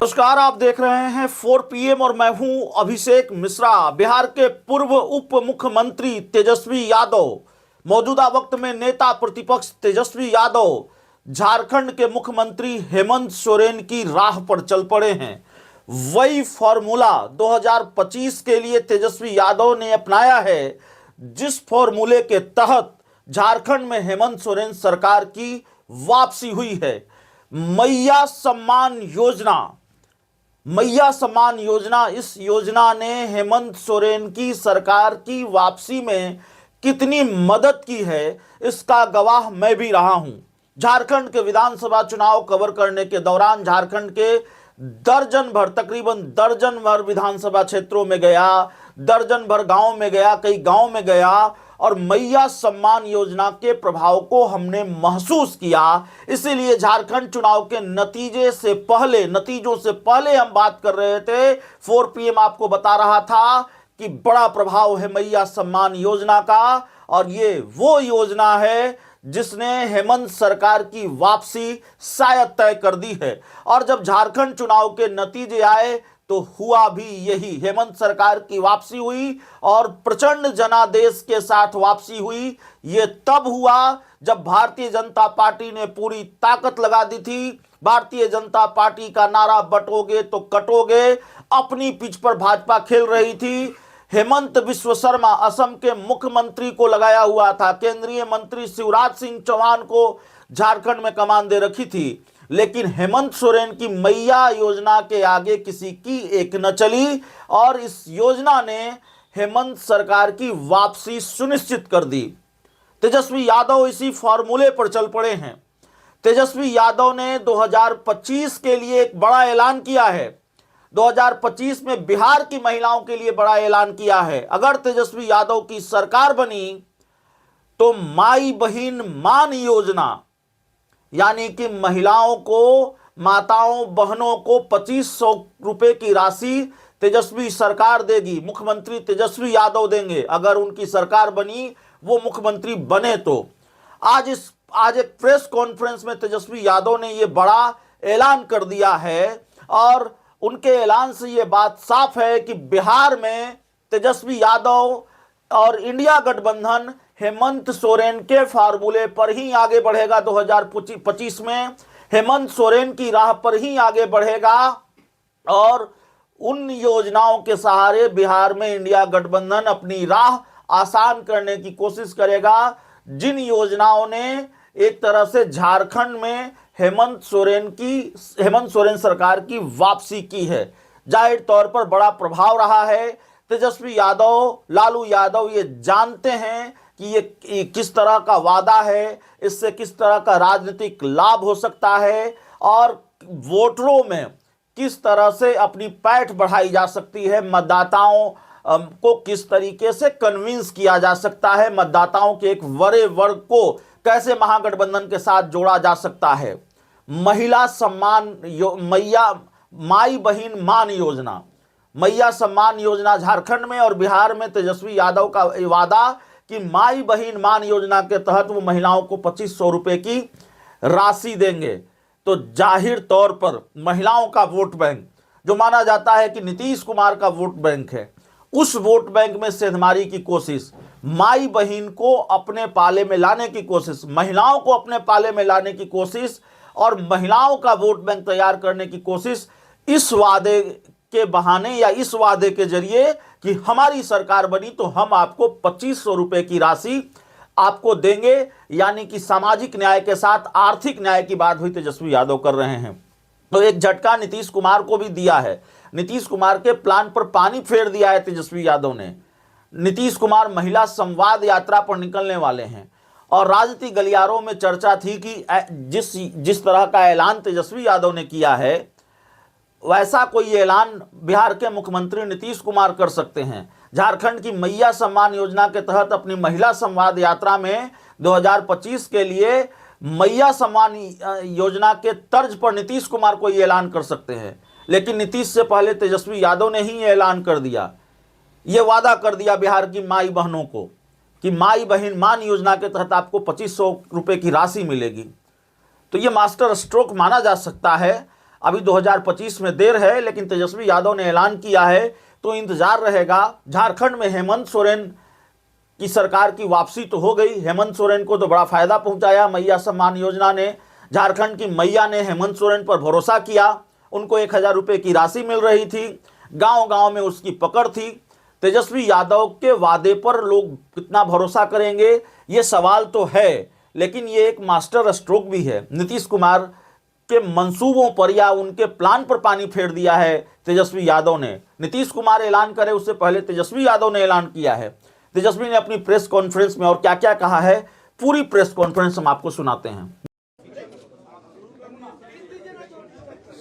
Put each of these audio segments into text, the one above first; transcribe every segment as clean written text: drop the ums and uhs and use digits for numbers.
नमस्कार, आप देख रहे हैं 4 PM और मैं हूं अभिषेक मिश्रा। बिहार के पूर्व उप मुख्यमंत्री तेजस्वी यादव, मौजूदा वक्त में नेता प्रतिपक्ष तेजस्वी यादव झारखंड के मुख्यमंत्री हेमंत सोरेन की राह पर चल पड़े हैं। वही फॉर्मूला 2025 के लिए तेजस्वी यादव ने अपनाया है, जिस फॉर्मूले के तहत झारखंड में हेमंत सोरेन सरकार की वापसी हुई है। मैया सम्मान योजना, इस योजना ने हेमंत सोरेन की सरकार की वापसी में कितनी मदद की है, इसका गवाह मैं भी रहा हूं। झारखंड के विधानसभा चुनाव कवर करने के दौरान झारखंड के तकरीबन दर्जन भर विधानसभा क्षेत्रों में गया, दर्जन भर गांव में गया, कई गांव में गया और मैया सम्मान योजना के प्रभाव को हमने महसूस किया। इसीलिए झारखंड चुनाव के नतीजों से पहले हम बात कर रहे थे। 4 PM आपको बता रहा था कि बड़ा प्रभाव है मैया सम्मान योजना का, और ये वो योजना है जिसने हेमंत सरकार की वापसी शायद तय कर दी है। और जब झारखंड चुनाव के नतीजे आए तो हुआ भी यही। हेमंत सरकार की वापसी हुई और प्रचंड जनादेश के साथ वापसी हुई। यह तब हुआ जब भारतीय जनता पार्टी ने पूरी ताकत लगा दी थी। भारतीय जनता पार्टी का नारा बटोगे तो कटोगे, अपनी पिच पर भाजपा खेल रही थी। हेमंत बिस्व शर्मा असम के मुख्यमंत्री को लगाया हुआ था, केंद्रीय मंत्री शिवराज सिंह चौहान को झारखंड में कमान दे रखी थी, लेकिन हेमंत सोरेन की मैया योजना के आगे किसी की एक न चली और इस योजना ने हेमंत सरकार की वापसी सुनिश्चित कर दी। तेजस्वी यादव इसी फॉर्मूले पर चल पड़े हैं। तेजस्वी यादव ने 2025 के लिए एक बड़ा ऐलान किया है। 2025 में बिहार की महिलाओं के लिए बड़ा ऐलान किया है। अगर तेजस्वी यादव की सरकार बनी तो माई बहिन मान योजना, यानी कि महिलाओं को, माताओं बहनों को 2500 रुपए की राशि तेजस्वी सरकार देगी, मुख्यमंत्री तेजस्वी यादव देंगे अगर उनकी सरकार बनी, वो मुख्यमंत्री बने तो। आज एक प्रेस कॉन्फ्रेंस में तेजस्वी यादव ने यह बड़ा ऐलान कर दिया है और उनके ऐलान से यह बात साफ है कि बिहार में तेजस्वी यादव और इंडिया गठबंधन हेमंत सोरेन के फार्मूले पर ही आगे बढ़ेगा। 2025 में हेमंत सोरेन की राह पर ही आगे बढ़ेगा और उन योजनाओं के सहारे बिहार में इंडिया गठबंधन अपनी राह आसान करने की कोशिश करेगा, जिन योजनाओं ने एक तरह से झारखंड में हेमंत सोरेन सरकार की वापसी की है। जाहिर तौर पर बड़ा प्रभाव रहा है। तेजस्वी यादव, लालू यादव ये जानते हैं कि ये किस तरह का वादा है, इससे किस तरह का राजनीतिक लाभ हो सकता है और वोटरों में किस तरह से अपनी पैठ बढ़ाई जा सकती है, मतदाताओं को किस तरीके से कन्विंस किया जा सकता है, मतदाताओं के एक बड़े वर्ग को कैसे महागठबंधन के साथ जोड़ा जा सकता है। माई बहिन मान योजना, मैया सम्मान योजना झारखंड में और बिहार में तेजस्वी यादव का वादा कि माई बहिन मान योजना के तहत वो महिलाओं को 2500 रुपए की राशि देंगे। तो जाहिर तौर पर महिलाओं का वोट बैंक, जो माना जाता है कि नीतीश कुमार का वोट बैंक है, उस वोट बैंक में सेंधमारी की कोशिश, माई बहिन को अपने पाले में लाने की कोशिश, महिलाओं को अपने पाले में लाने की कोशिश और महिलाओं का वोट बैंक तैयार करने की कोशिश, इस वादे के बहाने या इस वादे के जरिए कि हमारी सरकार बनी तो हम आपको 2500 रुपए की राशि आपको देंगे, यानी कि सामाजिक न्याय के साथ आर्थिक न्याय की बात हुई तेजस्वी यादव कर रहे हैं। तो एक झटका नीतीश कुमार को भी दिया है। नीतीश कुमार के प्लान पर पानी फेर दिया है तेजस्वी यादव ने। नीतीश कुमार महिला संवाद यात्रा पर निकलने वाले हैं और राजनीतिक गलियारों में चर्चा थी कि जिस तरह का ऐलान तेजस्वी यादव ने किया है, वैसा कोई ऐलान बिहार के मुख्यमंत्री नीतीश कुमार कर सकते हैं। झारखंड की मैया सम्मान योजना के तहत अपनी महिला संवाद यात्रा में 2025 के लिए मैया सम्मान योजना के तर्ज पर नीतीश कुमार को ये ऐलान कर सकते हैं, लेकिन नीतीश से पहले तेजस्वी यादव ने ही ये ऐलान कर दिया, ये वादा कर दिया बिहार की माई बहनों को कि माई बहन मान योजना के तहत आपको 2500 रुपए की राशि मिलेगी। तो ये मास्टर स्ट्रोक माना जा सकता है। अभी 2025 में देर है, लेकिन तेजस्वी यादव ने ऐलान किया है तो इंतजार रहेगा। झारखंड में हेमंत सोरेन की सरकार की वापसी तो हो गई। हेमंत सोरेन को तो बड़ा फायदा पहुंचाया मैया सम्मान योजना ने। झारखंड की मैया ने हेमंत सोरेन पर भरोसा किया, उनको 1,000 रुपये की राशि मिल रही थी, गांव गांव में उसकी पकड़ थी। तेजस्वी यादव के वादे पर लोग कितना भरोसा करेंगे, ये सवाल तो है, लेकिन ये एक मास्टर स्ट्रोक भी है। नीतीश कुमार के मंसूबों पर या उनके प्लान पर पानी फेर दिया है तेजस्वी यादव ने। नीतीश कुमार ऐलान करे उससे पहले तेजस्वी यादव ने ऐलान किया है। तेजस्वी ने अपनी प्रेस कॉन्फ्रेंस में और क्या क्या कहा है, पूरी प्रेस कॉन्फ्रेंस हम आपको सुनाते हैं।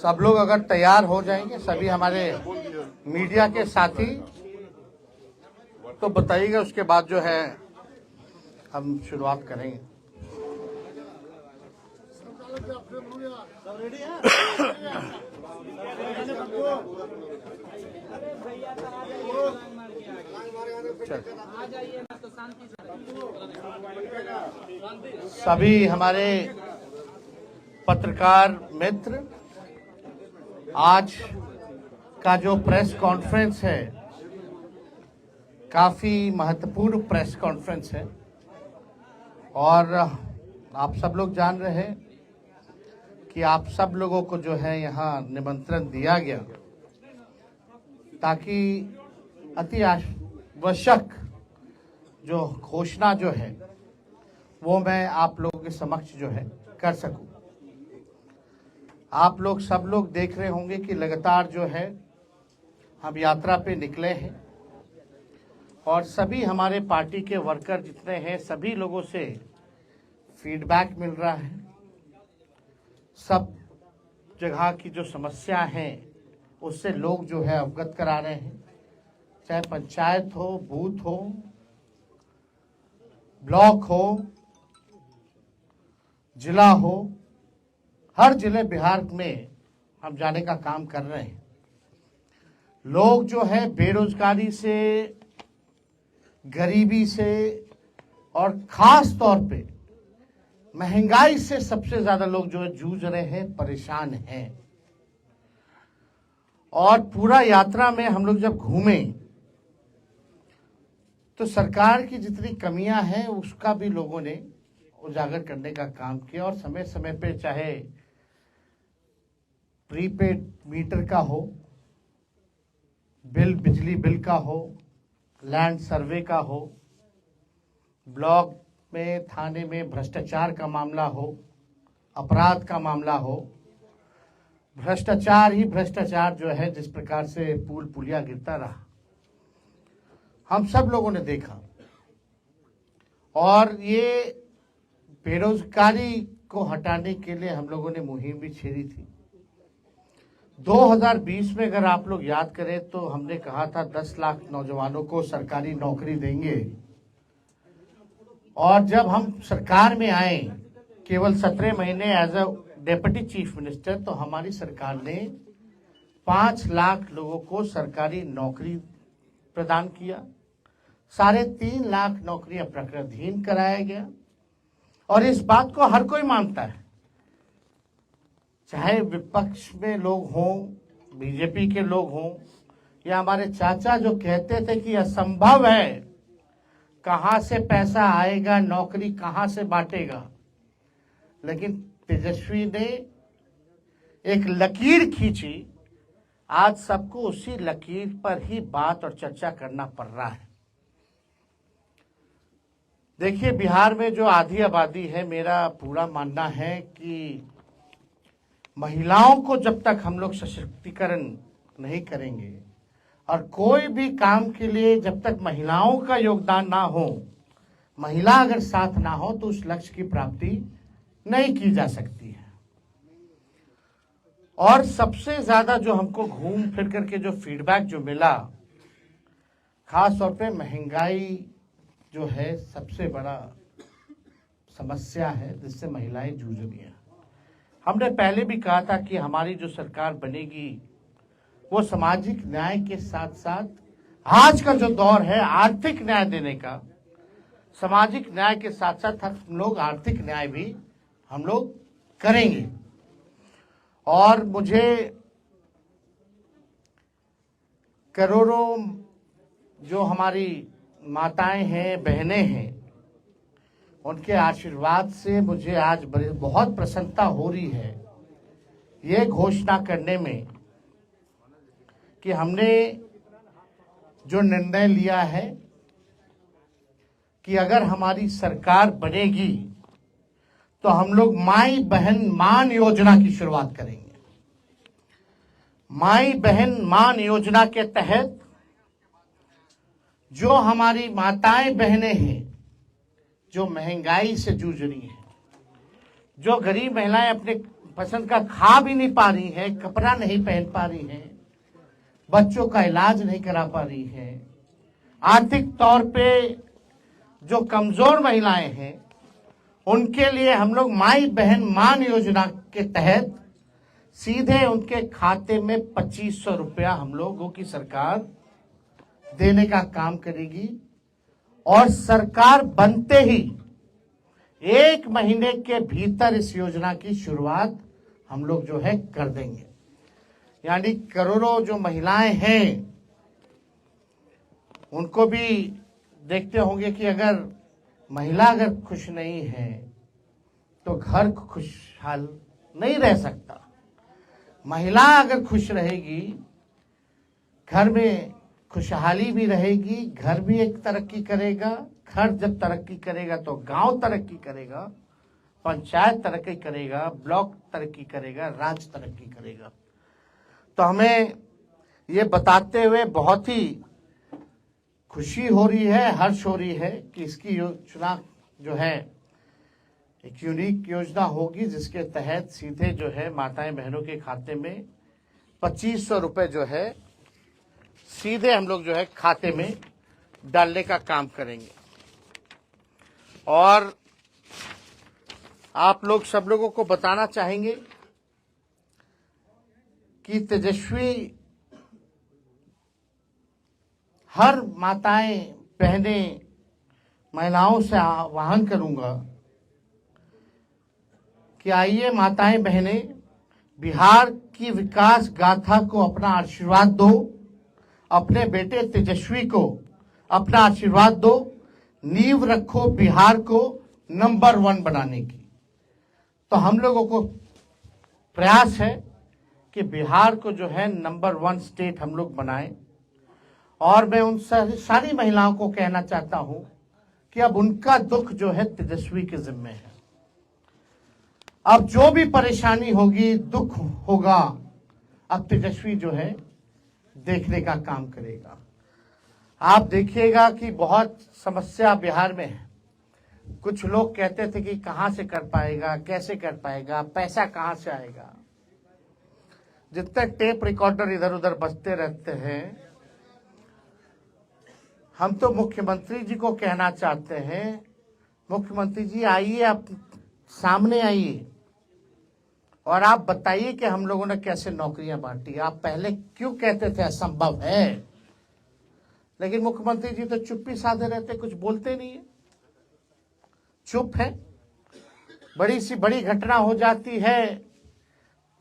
सब लोग अगर तैयार हो जाएंगे, सभी हमारे मीडिया के साथी, तो बताइएगा, उसके बाद जो है हम शुरुआत करेंगे। सभी हमारे पत्रकार मित्र, आज का जो प्रेस कॉन्फ्रेंस है काफी महत्वपूर्ण प्रेस कॉन्फ्रेंस है, और आप सब लोग जान रहे हैं कि आप सब लोगों को जो है यहाँ निमंत्रण दिया गया ताकि अति आवश्यक जो घोषणा जो है वो मैं आप लोगों के समक्ष जो है कर सकूं। आप लोग सब लोग देख रहे होंगे कि लगातार जो है हम यात्रा पे निकले हैं, और सभी हमारे पार्टी के वर्कर जितने हैं सभी लोगों से फीडबैक मिल रहा है। सब जगह की जो समस्या है उससे लोग जो है अवगत करा रहे हैं, चाहे पंचायत हो, बूथ हो, ब्लॉक हो, जिला हो, हर जिले बिहार में हम जाने का काम कर रहे हैं। लोग जो है बेरोजगारी से, गरीबी से और खास तौर पे महंगाई से सबसे ज्यादा लोग जो है जूझ रहे हैं, परेशान हैं। और पूरा यात्रा में हम लोग जब घूमे तो सरकार की जितनी कमियां हैं उसका भी लोगों ने उजागर करने का काम किया, और समय समय पे चाहे प्रीपेड मीटर का हो, बिजली बिल का हो, लैंड सर्वे का हो, ब्लॉक में थाने में भ्रष्टाचार का मामला हो, अपराध का मामला हो, भ्रष्टाचार ही भ्रष्टाचार जो है, जिस प्रकार से पुल पुलिया गिरता रहा हम सब लोगों ने देखा। और ये बेरोजगारी को हटाने के लिए हम लोगों ने मुहिम भी छेड़ी थी। 2020 में अगर आप लोग याद करें तो हमने कहा था 10 लाख नौजवानों को सरकारी नौकरी देंगे, और जब हम सरकार में आए केवल 17 महीने as a deputy chief minister, तो हमारी सरकार ने 5 लाख लोगों को सरकारी नौकरी प्रदान किया। 3.5 लाख नौकरियां प्रकृतिहीन कराया गया, और इस बात को हर कोई मानता है, चाहे विपक्ष में लोग हों, बीजेपी के लोग हों, या हमारे चाचा जो कहते थे कि असंभव है, कहां से पैसा आएगा, नौकरी कहां से बांटेगा। लेकिन तेजस्वी ने एक लकीर खींची, आज सबको उसी लकीर पर ही बात और चर्चा करना पड़ रहा है। देखिए, बिहार में जो आधी आबादी है, मेरा पूरा मानना है कि महिलाओं को जब तक हम लोग सशक्तिकरण नहीं करेंगे, और कोई भी काम के लिए जब तक महिलाओं का योगदान ना हो, महिला अगर साथ ना हो, तो उस लक्ष्य की प्राप्ति नहीं की जा सकती है। और सबसे ज्यादा जो हमको घूम फिर करके जो फीडबैक जो मिला, खास तौर पे महंगाई जो है सबसे बड़ा समस्या है जिससे महिलाएं जूझ रही हैं। हमने पहले भी कहा था कि हमारी जो सरकार बनेगी वो सामाजिक न्याय के साथ साथ आज का जो दौर है आर्थिक न्याय देने का, सामाजिक न्याय के साथ साथ हम लोग आर्थिक न्याय भी हम लोग करेंगे। और मुझे करोड़ों जो हमारी माताएं हैं, बहनें हैं, उनके आशीर्वाद से मुझे आज बहुत प्रसन्नता हो रही है ये घोषणा करने में कि हमने जो निर्णय लिया है कि अगर हमारी सरकार बनेगी तो हम लोग माई बहन मान योजना की शुरुआत करेंगे। माई बहन मान योजना के तहत जो हमारी माताएं बहनें हैं जो महंगाई से जूझ रही हैं, जो गरीब महिलाएं अपने पसंद का खा भी नहीं पा रही हैं, कपड़ा नहीं पहन पा रही हैं, बच्चों का इलाज नहीं करा पा रही हैं, आर्थिक तौर पे जो कमजोर महिलाएं हैं, उनके लिए हम लोग माई बहन मान योजना के तहत सीधे उनके खाते में 2500 रुपया हम लोगों की सरकार देने का काम करेगी। और सरकार बनते ही 1 महीने के भीतर इस योजना की शुरुआत हम लोग जो है कर देंगे। यानी करोड़ों जो महिलाएं हैं उनको भी देखते होंगे कि अगर महिला अगर खुश नहीं है तो घर खुशहाल नहीं रह सकता। महिला अगर खुश रहेगी, घर में खुशहाली भी रहेगी, घर भी एक तरक्की करेगा। घर जब तरक्की करेगा तो गांव तरक्की करेगा, पंचायत तरक्की करेगा, ब्लॉक तरक्की करेगा, राज्य तरक्की करेगा। तो हमें ये बताते हुए बहुत ही खुशी हो रही है, हर्ष हो रही है कि इसकी योजना जो है एक यूनिक योजना होगी जिसके तहत सीधे जो है माताएं बहनों के खाते में 2500 रुपए जो है सीधे हम लोग जो है खाते में डालने का काम करेंगे। और आप लोग सब लोगों को बताना चाहेंगे कि तेजस्वी हर माताएं बहनें महिलाओं से आह्वान करूंगा कि आइए माताएं बहनें, बिहार की विकास गाथा को अपना आशीर्वाद दो, अपने बेटे तेजस्वी को अपना आशीर्वाद दो, नींव रखो बिहार को नंबर 1 बनाने की। तो हम लोगों को प्रयास है कि बिहार को जो है नंबर 1 स्टेट हम लोग बनाएं। और मैं उन सारी महिलाओं को कहना चाहता हूं कि अब उनका दुख जो है तेजस्वी के जिम्मे है। अब जो भी परेशानी होगी, दुख होगा, अब तेजस्वी जो है देखने का काम करेगा। आप देखिएगा कि बहुत समस्या बिहार में है। कुछ लोग कहते थे कि कहां से कर पाएगा, कैसे कर पाएगा, पैसा कहां से आएगा। जितने टेप रिकॉर्डर इधर उधर बजते रहते हैं, हम तो मुख्यमंत्री जी को कहना चाहते हैं, मुख्यमंत्री जी आइए, आप सामने आइए और आप बताइए कि हम लोगों ने कैसे नौकरियां बांटी। आप पहले क्यों कहते थे असंभव है, लेकिन मुख्यमंत्री जी तो चुप्पी साधे रहते, कुछ बोलते नहीं है, चुप है। बड़ी सी बड़ी घटना हो जाती है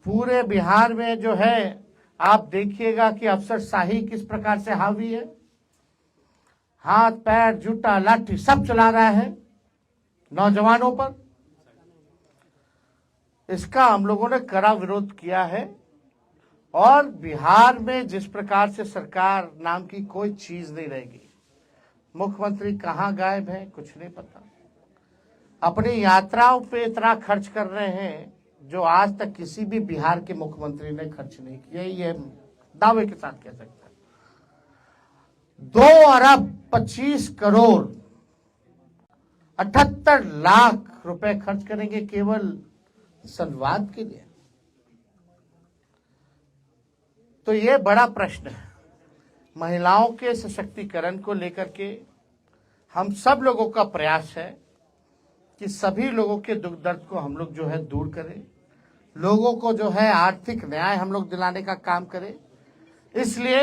पूरे बिहार में जो है, आप देखिएगा कि अफसरशाही किस प्रकार से हावी है। हाथ पैर जूता लाठी सब चला रहा है नौजवानों पर। इसका हम लोगों ने कड़ा विरोध किया है। और बिहार में जिस प्रकार से सरकार नाम की कोई चीज नहीं रहेगी। मुख्यमंत्री कहां गायब है कुछ नहीं पता। अपनी यात्राओं पे इतना खर्च कर रहे हैं जो आज तक किसी भी बिहार के मुख्यमंत्री ने खर्च नहीं किया, ये दावे के साथ कह सकते हैं। 2 अरब 25 करोड़ 78 लाख रुपए खर्च करेंगे केवल संवाद के लिए। तो ये बड़ा प्रश्न है। महिलाओं के सशक्तिकरण को लेकर के हम सब लोगों का प्रयास है कि सभी लोगों के दुख दर्द को हम लोग जो है दूर करें, लोगों को जो है आर्थिक न्याय हम लोग दिलाने का काम करें। इसलिए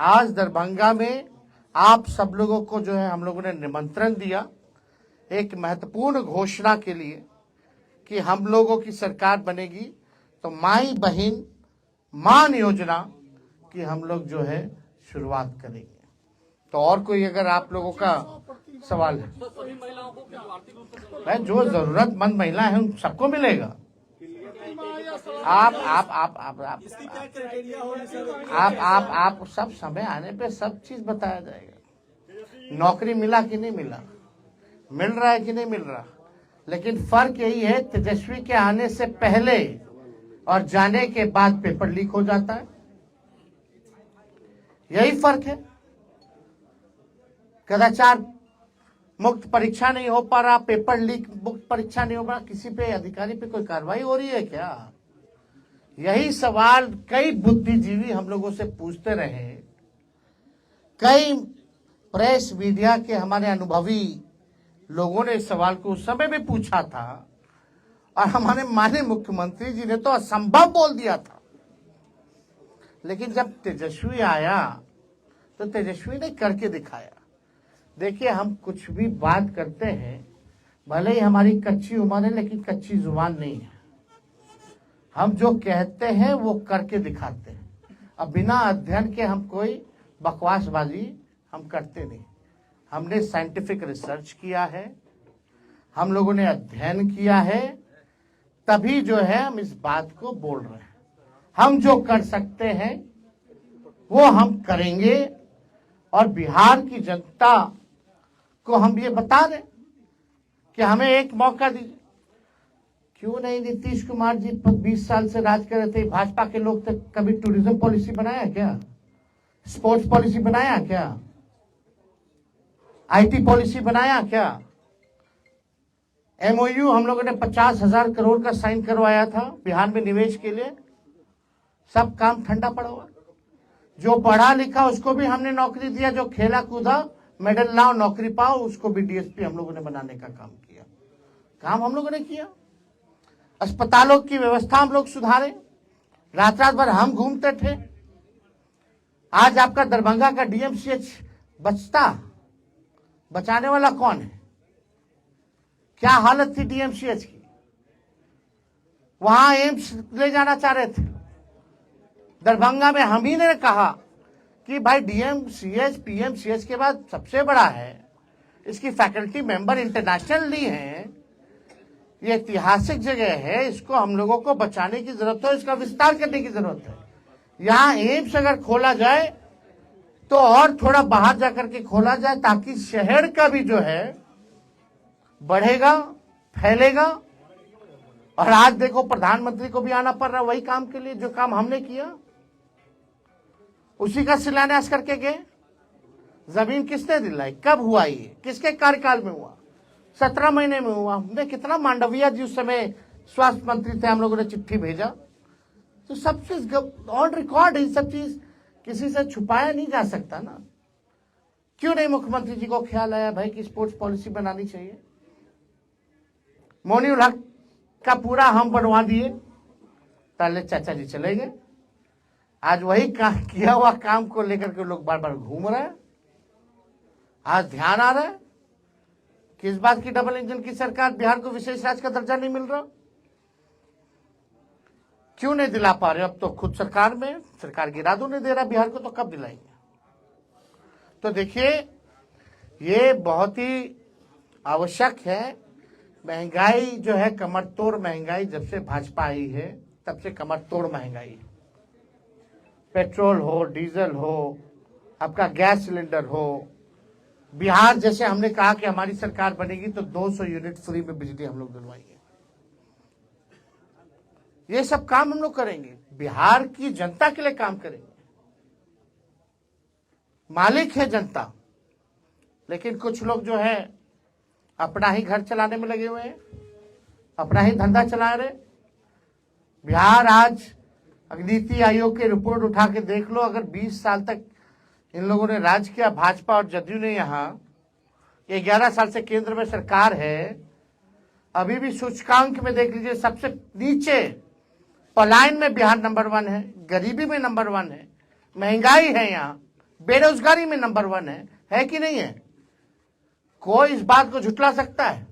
आज दरभंगा में आप सब लोगों को जो है हम लोगों ने निमंत्रण दिया एक महत्वपूर्ण घोषणा के लिए कि हम लोगों की सरकार बनेगी तो माई बहन मान योजना की हम लोग जो है शुरुआत करेंगे। तो और कोई अगर आप लोगों का सवाल है, भाई जो जरूरतमंद महिला है उन सबको मिलेगा। आप सब समय आने पे सब चीज बताया जाएगा। नौकरी मिला कि नहीं मिला, मिल रहा है कि नहीं मिल रहा, लेकिन फर्क यही है तेजस्वी के आने से पहले और जाने के बाद पेपर लीक हो जाता है, यही फर्क है। कदाचार मुक्त परीक्षा नहीं हो पा रहा, पेपर लीक मुक्त परीक्षा नहीं हो पा रहा, किसी पे अधिकारी पे कोई कार्रवाई हो रही है क्या? यही सवाल कई बुद्धिजीवी हम लोगों से पूछते रहे, कई प्रेस मीडिया के हमारे अनुभवी लोगों ने इस सवाल को उस समय भी पूछा था, और हमारे माननीय मुख्यमंत्री जी ने तो असंभव बोल दिया था। लेकिन जब तेजस्वी आया तो तेजस्वी ने करके दिखाया। देखिए, हम कुछ भी बात करते हैं, भले ही हमारी कच्ची उम्र है, लेकिन कच्ची जुबान नहीं है। हम जो कहते हैं वो करके दिखाते हैं। अब बिना अध्ययन के हम कोई बकवासबाजी हम करते नहीं। हमने साइंटिफिक रिसर्च किया है, हम लोगों ने अध्ययन किया है, तभी जो है हम इस बात को बोल रहे हैं। हम जो कर सकते हैं वो हम करेंगे, और बिहार की जनता को हम ये बता रहे कि हमें एक मौका दीजिए। क्यों नहीं? नीतीश कुमार जी 20 साल से राज कर रहे थे, भाजपा के लोग तक कभी टूरिज्म पॉलिसी बनाया क्या? स्पोर्ट्स पॉलिसी बनाया क्या? आईटी पॉलिसी बनाया क्या? एमओयू हम लोगों ने 50,000 करोड़ का साइन करवाया था बिहार में निवेश के लिए, सब काम ठंडा पड़ा हुआ। जो पढ़ा लिखा उसको भी हमने नौकरी दिया, जो खेला कूदा मेडल लाओ नौकरी पाओ उसको भी डीएसपी हम लोगों ने बनाने का काम किया। काम हम लोगों ने किया। अस्पतालों की व्यवस्था हम लोग सुधारे, रात रात भर हम घूमते थे। आज आपका दरभंगा का डीएमसीएच बचाने वाला कौन है? क्या हालत थी डीएमसीएच की? वहां एम्स ले जाना चाह रहे थे। दरभंगा में हम ही ने कहा कि भाई डीएमसीएच पीएमसीएच के बाद सबसे बड़ा है, इसकी फैकल्टी मेंबर इंटरनेशनली है, ये ऐतिहासिक जगह है, इसको हम लोगों को बचाने की जरूरत है, इसका विस्तार करने की जरूरत है। यहाँ एम्स अगर खोला जाए तो और थोड़ा बाहर जाकर के खोला जाए, ताकि शहर का भी जो है बढ़ेगा, फैलेगा। और आज देखो प्रधानमंत्री को भी आना पड़ रहा वही काम के लिए, जो काम हमने किया उसी का शिलान्यास करके गए। जमीन किसने दिलाई? कब हुआ? ये किसके कार्यकाल में हुआ? 17 महीने में हुआ। हमने कितना, मांडविया जी उस समय स्वास्थ्य मंत्री थे, हम लोगों ने चिट्ठी भेजा। तो सब चीज ऑन रिकॉर्ड है, सब चीज किसी से छुपाया नहीं जा सकता ना। क्यों नहीं मुख्यमंत्री जी को ख्याल आया भाई कि स्पोर्ट्स पॉलिसी बनानी चाहिए? मोनी हक का पूरा हम बनवा दिए, पहले चाचा जी चले गए। आज वही किया हुआ काम को लेकर के लोग बार बार घूम रहे हैं। आज ध्यान आ रहा है कि इस बात की डबल इंजन की सरकार, बिहार को विशेष राज्य का दर्जा नहीं मिल रहा। क्यों नहीं दिला पा रहे? अब तो खुद सरकार में, सरकार गिरा दो नहीं दे रहा बिहार को, तो कब दिलाएंगे? तो देखिए, ये बहुत ही आवश्यक है। महंगाई जो है कमर तोड़ महंगाई, जब से भाजपा आई है तब से कमर तोड़ महंगाई है। पेट्रोल हो, डीजल हो, आपका गैस सिलेंडर हो। बिहार जैसे हमने कहा कि हमारी सरकार बनेगी तो 200 यूनिट फ्री में बिजली हम लोग दिलवाएंगे। ये सब काम हम लोग करेंगे, बिहार की जनता के लिए काम करेंगे। मालिक है जनता, लेकिन कुछ लोग जो है अपना ही घर चलाने में लगे हुए हैं, अपना ही धंधा चला रहे। बिहार आज नीति आयोग की रिपोर्ट उठा के देख लो, अगर 20 साल तक इन लोगों ने राज किया, भाजपा और जदयू ने, यहाँ 11 साल से केंद्र में सरकार है, अभी भी सूचकांक में देख लीजिए सबसे नीचे, पलायन में बिहार नंबर 1 है, गरीबी में नंबर 1 है, महंगाई है, यहाँ बेरोजगारी में नंबर 1 है कि नहीं है? कोई इस बात को झुटला सकता है?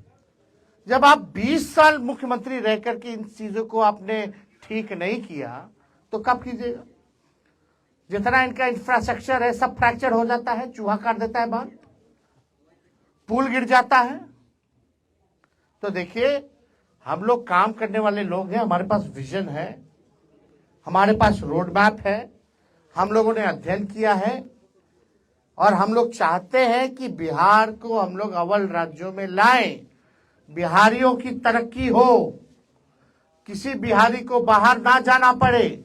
जब आप 20 साल मुख्यमंत्री रह करके इन चीजों को आपने ठीक नहीं किया तो कब कीजिएगा? जितना इनका इंफ्रास्ट्रक्चर है सब फ्रैक्चर हो जाता है, चूहा काट देता है बांध, पुल गिर जाता है। तो देखिए, हम लोग काम करने वाले लोग हैं, हमारे पास विजन है, हमारे पास रोड मैप है, हम लोगों ने अध्ययन किया है और हम लोग चाहते हैं कि बिहार को हम लोग अव्वल राज्यों में लाएं, बिहारियों की तरक्की हो, किसी बिहारी को बाहर ना जाना पड़े।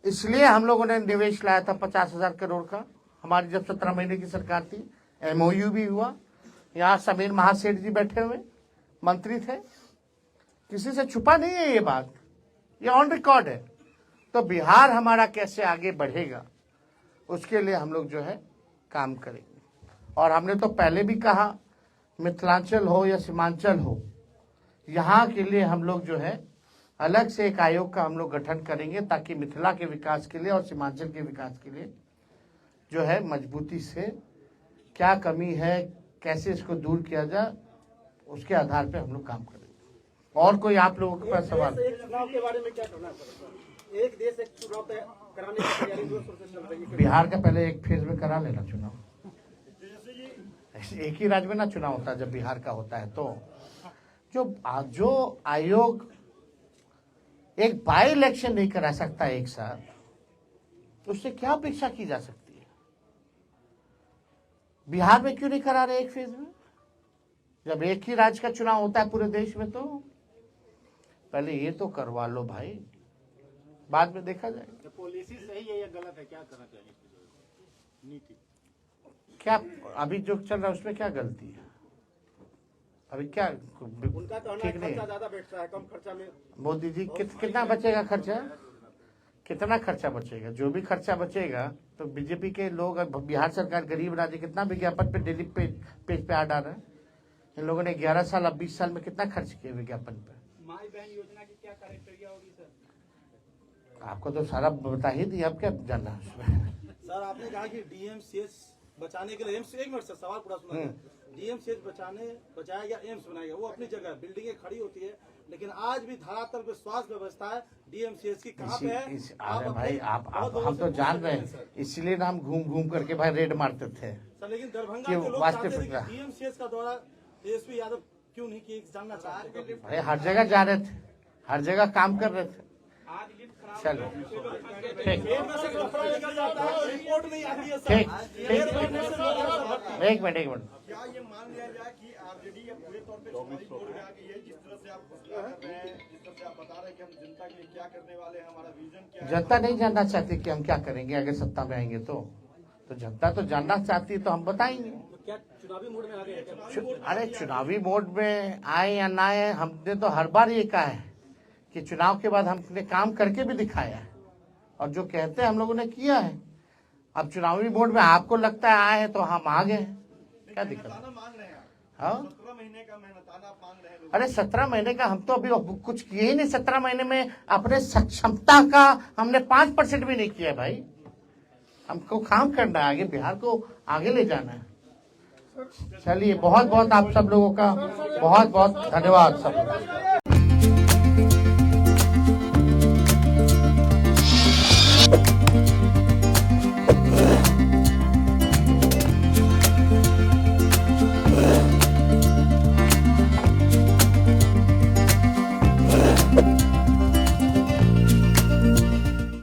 इसलिए हम लोगों ने निवेश लाया था 50,000 करोड़ का। हमारी जब 17 महीने की सरकार थी, MOU भी हुआ। यहाँ समीर महासेठ जी बैठे हुए मंत्री थे, किसी से छुपा नहीं है ये बात, ये ऑन रिकॉर्ड है। तो बिहार हमारा कैसे आगे बढ़ेगा उसके लिए हम लोग जो है काम करेंगे। और हमने तो पहले भी कहा, मिथिलांचल हो या सीमांचल हो, यहाँ के लिए हम लोग जो है अलग से एक आयोग का हम लोग गठन करेंगे, ताकि मिथिला के विकास के लिए और सीमांचल के विकास के लिए जो है मजबूती से क्या कमी है, कैसे इसको दूर किया जाए, उसके आधार पे हम लोग काम करेंगे। और कोई आप लोगों के पास सवाल? एक चुनाव के बारे में क्या कहना पड़ेगा? एक देश एक चुनाव कराने की तैयारी जोर शोर से चल रही है। बिहार का पहले एक फेज में करा लेना चुनाव, एक ही राज्य में ना चुनाव होता है। जब बिहार का होता है तो जो आयोग एक बाई इलेक्शन नहीं करा सकता एक साथ, तो उससे क्या अपेक्षा की जा सकती है? बिहार में क्यों नहीं करा रहे एक फेज में? जब एक ही राज्य का चुनाव होता है पूरे देश में, तो पहले ये तो करवा लो भाई, बाद में देखा जाएगा। पॉलिसी सही है या गलत है, क्या करना चाहिए नीति? क्या अभी जो चल रहा है उसमें क्या गलती है? अभी क्या उनका कहना है खर्चा ज्यादा बैठता है, कम खर्चा में। मोदी जी कितना बचेगा खर्चा? कितना खर्चा बचेगा? जो भी खर्चा बचेगा तो बीजेपी के लोग, बिहार सरकार गरीब राज्य, कितना विज्ञापन पे डेली पेज पे आ डाल रहे हैं। इन लोगों ने 11 साल अब 20 साल में कितना खर्च किया विज्ञापन पे? माई बहन योजना की क्या क्राइटेरिया होगी सर? आपको तो सारा बता ही दिया, अब क्या जानना है उसमें? सर आपने कहा कि DMCH बचाने के लिए एम्स, एक मिनट सर सवाल पूरा सुना। DMCH बचाया गया, एम्स बनाएगा, वो अपनी जगह बिल्डिंगें खड़ी होती है, लेकिन आज भी धरातल पे स्वास्थ्य व्यवस्था है DMCH की कहाँ पे है? अरे भाई आप हम तो जान रहे हैं, इसलिए ना हम घूम घूम करके भाई रेड मारते थे। सर लेकिन दरभंगा क्यों? के लोग वास्तविक चाहते थे फिक्र। कि DMCH का दौरा ASP यादव क्यों नहीं किए, जानना चाहते थे। भाई हर जगह जा रहे थे, हर जगह काम कर रहे थे। चलो ठीक रिपोर्ट नहीं आती है ठीक सर। एक मिनट क्या ये मान लिया जाए कि आरजेडी अब पूरे तौर पे चुनावी मोड में आ गई है? जिस तरह से आप फैसला कर रहे हैं, जिस तरह से आप बता रहे हैं कि हम जनता के लिए क्या करने वाले हैं, हमारा विजन क्या है। जनता नहीं जानना चाहती कि हम क्या करेंगे अगर सत्ता में आएंगे तो जनता तो जानना चाहती है, तो हम बताएंगे। क्या चुनावी मोड में आ गए हैं? अरे चुनावी मोड में आए या ना आए, हमने तो हर बार ये कहा है कि चुनाव के बाद हमने काम करके भी दिखाया है, और जो कहते हैं हम लोगों ने किया है। अब चुनावी मोड में आपको लगता है आए हैं तो हम आ गए, क्या दिक्कत है? मान रहे हैं हाँ 17 महीने का मेहनताना आप मान रहे हैं। अरे 17 महीने का हम तो अभी कुछ किए ही नहीं। 17 महीने में अपने सक्षमता का हमने 5% भी नहीं किया भाई। हमको काम करना है, आगे बिहार को आगे ले जाना है। चलिए बहुत बहुत आप सब लोगों का बहुत बहुत धन्यवाद सब।